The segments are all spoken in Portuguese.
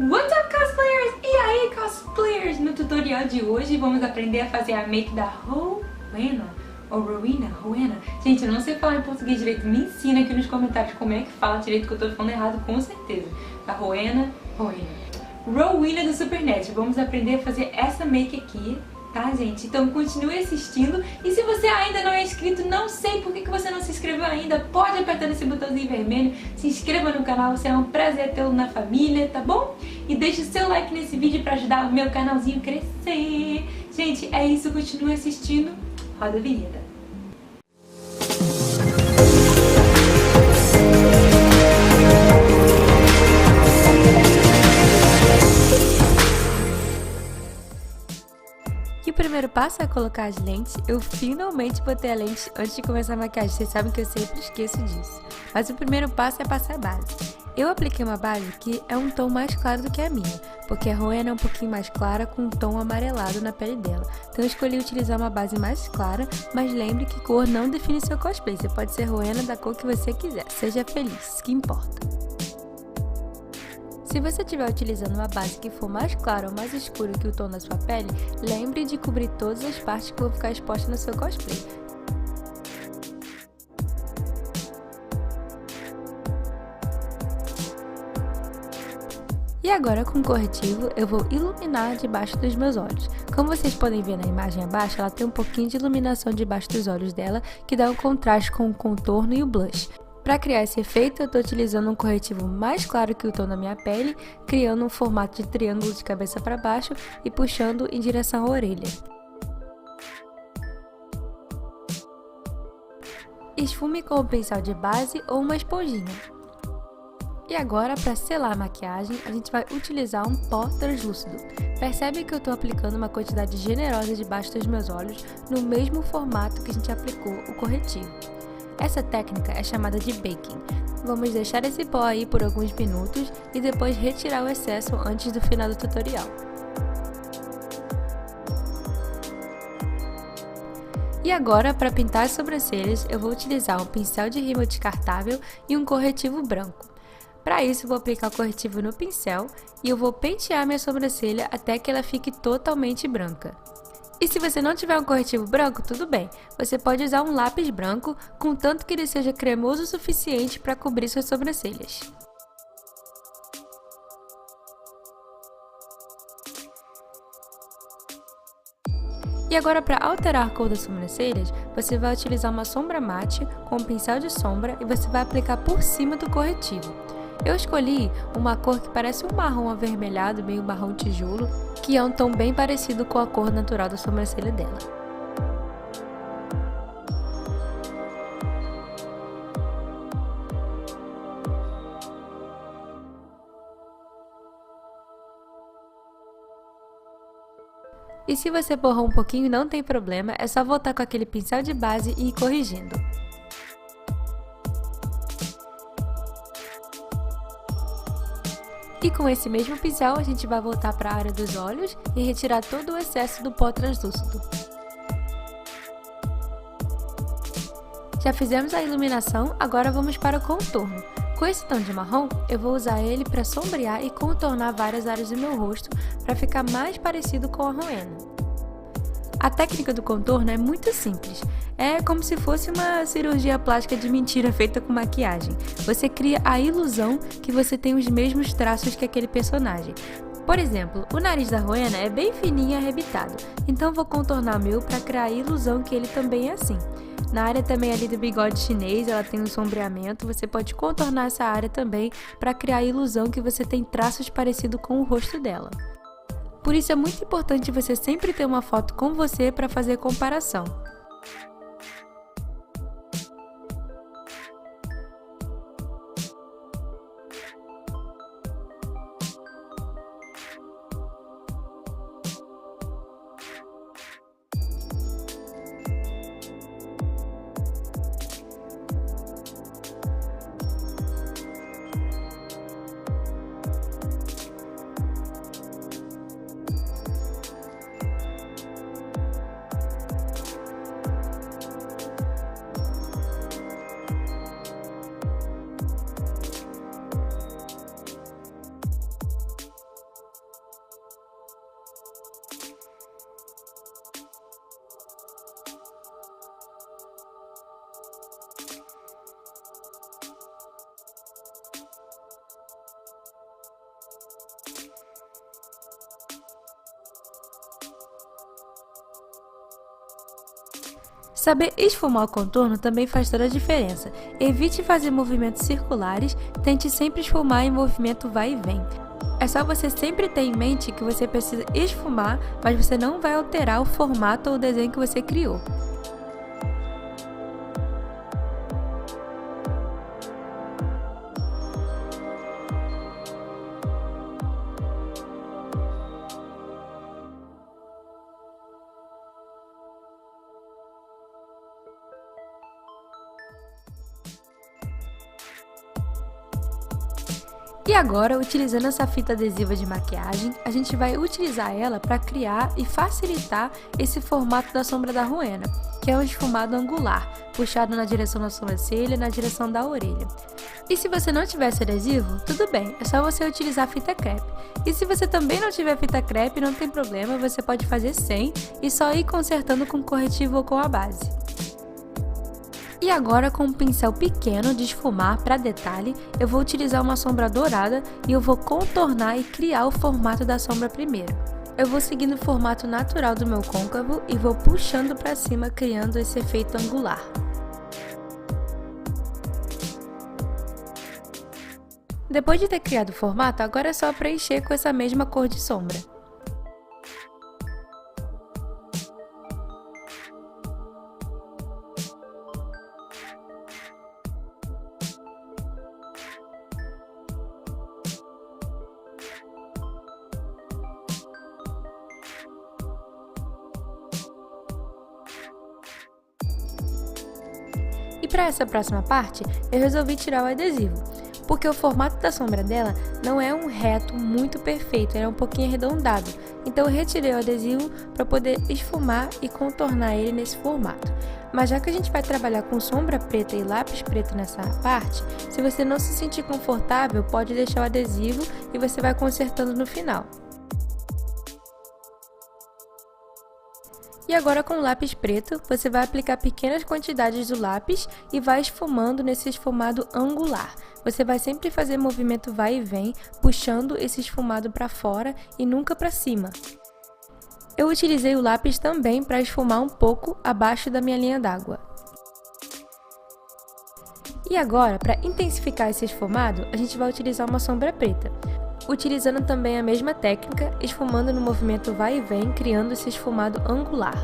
What's up, cosplayers? E aí, cosplayers? No tutorial de hoje vamos aprender a fazer a make da Rowena, ou Rowena. Gente, eu não sei falar em português direito, me ensina aqui nos comentários como é que fala direito, que eu tô falando errado com certeza. Da Rowena do Supernet. Vamos aprender a fazer essa make aqui, tá, gente? Então continue assistindo. E se você ainda não é inscrito, não sei por que você não se inscreveu ainda, pode apertar nesse botãozinho vermelho, se inscreva no canal, será um prazer tê-lo na família, tá bom? E deixe o seu like nesse vídeo pra ajudar o meu canalzinho a crescer. Gente, é isso, continue assistindo. Roda a vinheta. E o primeiro passo é colocar as lentes. Eu finalmente botei a lente antes de começar a maquiagem, vocês sabem que eu sempre esqueço disso. Mas o primeiro passo é passar a base. Eu apliquei uma base que é um tom mais claro do que a minha, porque a Rowena é um pouquinho mais clara com um tom amarelado na pele dela. Então eu escolhi utilizar uma base mais clara, mas lembre que cor não define seu cosplay, você pode ser Rowena da cor que você quiser, seja feliz, isso que importa. Se você estiver utilizando uma base que for mais clara ou mais escura que o tom da sua pele, lembre de cobrir todas as partes que vão ficar expostas no seu cosplay. E agora, com o corretivo, eu vou iluminar debaixo dos meus olhos. Como vocês podem ver na imagem abaixo, ela tem um pouquinho de iluminação debaixo dos olhos dela, que dá um contraste com o contorno e o blush. Para criar esse efeito, eu estou utilizando um corretivo mais claro que o tom da minha pele, criando um formato de triângulo de cabeça para baixo e puxando em direção à orelha. Esfume com um pincel de base ou uma esponjinha. E agora, para selar a maquiagem, a gente vai utilizar um pó translúcido. Percebe que eu estou aplicando uma quantidade generosa debaixo dos meus olhos, no mesmo formato que a gente aplicou o corretivo. Essa técnica é chamada de baking. Vamos deixar esse pó aí por alguns minutos e depois retirar o excesso antes do final do tutorial. E agora, para pintar as sobrancelhas, eu vou utilizar um pincel de rímel descartável e um corretivo branco. Para isso, vou aplicar o corretivo no pincel e eu vou pentear minha sobrancelha até que ela fique totalmente branca. E se você não tiver um corretivo branco, tudo bem, você pode usar um lápis branco, contanto que ele seja cremoso o suficiente para cobrir suas sobrancelhas. E agora, para alterar a cor das sobrancelhas, você vai utilizar uma sombra mate com um pincel de sombra e você vai aplicar por cima do corretivo. Eu escolhi uma cor que parece um marrom avermelhado, meio marrom tijolo, que é um tom bem parecido com a cor natural da sobrancelha dela. E se você borrou um pouquinho, não tem problema, é só voltar com aquele pincel de base e ir corrigindo. E com esse mesmo pincel, a gente vai voltar para a área dos olhos e retirar todo o excesso do pó translúcido. Já fizemos a iluminação, agora vamos para o contorno. Com esse tom de marrom, eu vou usar ele para sombrear e contornar várias áreas do meu rosto para ficar mais parecido com a Rowena. A técnica do contorno é muito simples. É como se fosse uma cirurgia plástica de mentira feita com maquiagem. Você cria a ilusão que você tem os mesmos traços que aquele personagem. Por exemplo, o nariz da Rowena é bem fininho e arrebitado, então vou contornar o meu para criar a ilusão que ele também é assim. Na área também ali do bigode chinês, ela tem um sombreamento, você pode contornar essa área também para criar a ilusão que você tem traços parecidos com o rosto dela. Por isso é muito importante você sempre ter uma foto com você para fazer comparação. Saber esfumar o contorno também faz toda a diferença. Evite fazer movimentos circulares, tente sempre esfumar em movimento vai e vem. É só você sempre ter em mente que você precisa esfumar, mas você não vai alterar o formato ou o desenho que você criou. E agora, utilizando essa fita adesiva de maquiagem, a gente vai utilizar ela para criar e facilitar esse formato da sombra da Rowena, que é um esfumado angular, puxado na direção da sobrancelha e na direção da orelha. E se você não tiver esse adesivo, tudo bem, é só você utilizar fita crepe. E se você também não tiver fita crepe, não tem problema, você pode fazer sem e só ir consertando com corretivo ou com a base. E agora, com um pincel pequeno de esfumar para detalhe, eu vou utilizar uma sombra dourada e eu vou contornar e criar o formato da sombra primeiro. Eu vou seguindo o formato natural do meu côncavo e vou puxando para cima, criando esse efeito angular. Depois de ter criado o formato, agora é só preencher com essa mesma cor de sombra. E para essa próxima parte, eu resolvi tirar o adesivo, porque o formato da sombra dela não é um reto muito perfeito, ele é um pouquinho arredondado. Então eu retirei o adesivo para poder esfumar e contornar ele nesse formato. Mas já que a gente vai trabalhar com sombra preta e lápis preto nessa parte, se você não se sentir confortável, pode deixar o adesivo e você vai consertando no final. E agora com o lápis preto, você vai aplicar pequenas quantidades do lápis e vai esfumando nesse esfumado angular. Você vai sempre fazer movimento vai e vem, puxando esse esfumado para fora e nunca para cima. Eu utilizei o lápis também para esfumar um pouco abaixo da minha linha d'água. E agora, para intensificar esse esfumado, a gente vai utilizar uma sombra preta. Utilizando também a mesma técnica, esfumando no movimento vai e vem, criando esse esfumado angular.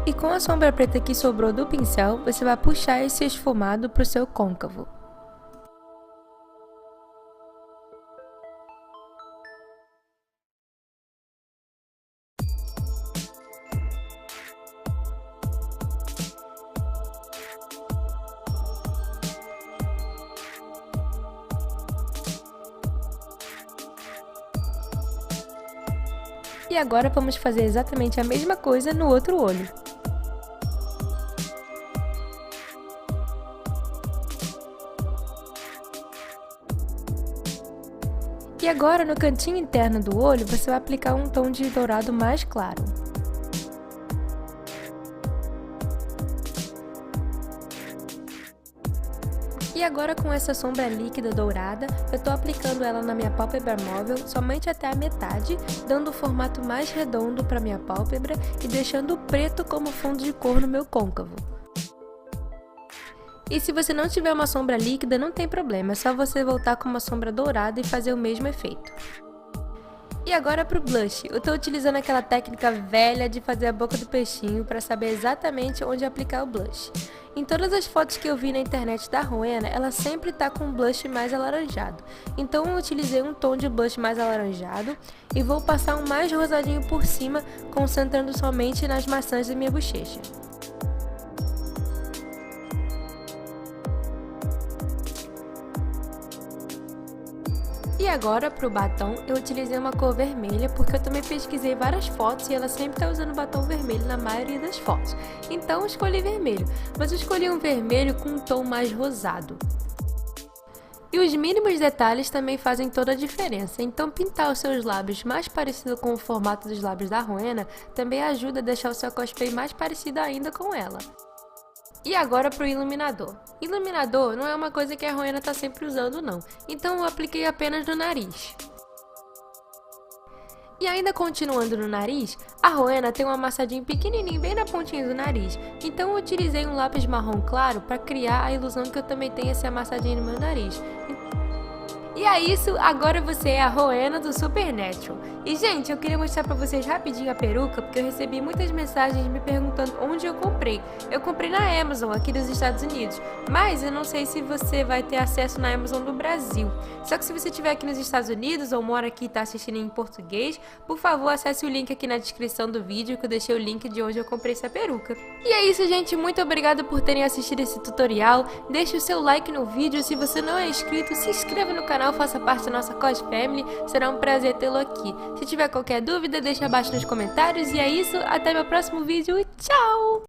E com a sombra preta que sobrou do pincel, você vai puxar esse esfumado para o seu côncavo. E agora vamos fazer exatamente a mesma coisa no outro olho. E agora no cantinho interno do olho você vai aplicar um tom de dourado mais claro. E agora com essa sombra líquida dourada, eu estou aplicando ela na minha pálpebra móvel somente até a metade, dando um formato mais redondo para minha pálpebra e deixando o preto como fundo de cor no meu côncavo. E se você não tiver uma sombra líquida, não tem problema, é só você voltar com uma sombra dourada e fazer o mesmo efeito. E agora para o blush, eu estou utilizando aquela técnica velha de fazer a boca do peixinho para saber exatamente onde aplicar o blush. Em todas as fotos que eu vi na internet da Rowena, ela sempre está com um blush mais alaranjado. Então eu utilizei um tom de blush mais alaranjado e vou passar um mais rosadinho por cima, concentrando somente nas maçãs da minha bochecha. E agora para o batom, eu utilizei uma cor vermelha porque eu também pesquisei várias fotos e ela sempre está usando batom vermelho na maioria das fotos. Então eu escolhi vermelho, mas eu escolhi um vermelho com um tom mais rosado. E os mínimos detalhes também fazem toda a diferença, então pintar os seus lábios mais parecido com o formato dos lábios da Rowena também ajuda a deixar o seu cosplay mais parecido ainda com ela. E agora pro iluminador. Iluminador não é uma coisa que a Rowena tá sempre usando não, então eu apliquei apenas no nariz. E ainda continuando no nariz, a Rowena tem um amassadinho pequenininho bem na pontinha do nariz, então eu utilizei um lápis marrom claro para criar a ilusão que eu também tenho esse amassadinho no meu nariz. E é isso, agora você é a Rowena do Supernatural. E gente, eu queria mostrar pra vocês rapidinho a peruca, porque eu recebi muitas mensagens me perguntando onde eu comprei. Eu comprei na Amazon, aqui dos Estados Unidos, mas eu não sei se você vai ter acesso na Amazon do Brasil. Só que se você estiver aqui nos Estados Unidos ou mora aqui e tá assistindo em português, por favor, acesse o link aqui na descrição do vídeo, que eu deixei o link de onde eu comprei essa peruca. E é isso, gente, muito obrigada por terem assistido esse tutorial. Deixe o seu like no vídeo, se você não é inscrito, se inscreva no canal, faça parte da nossa Cos Family, será um prazer tê-lo aqui. Se tiver qualquer dúvida, deixa abaixo nos comentários. E é isso, até meu próximo vídeo e tchau!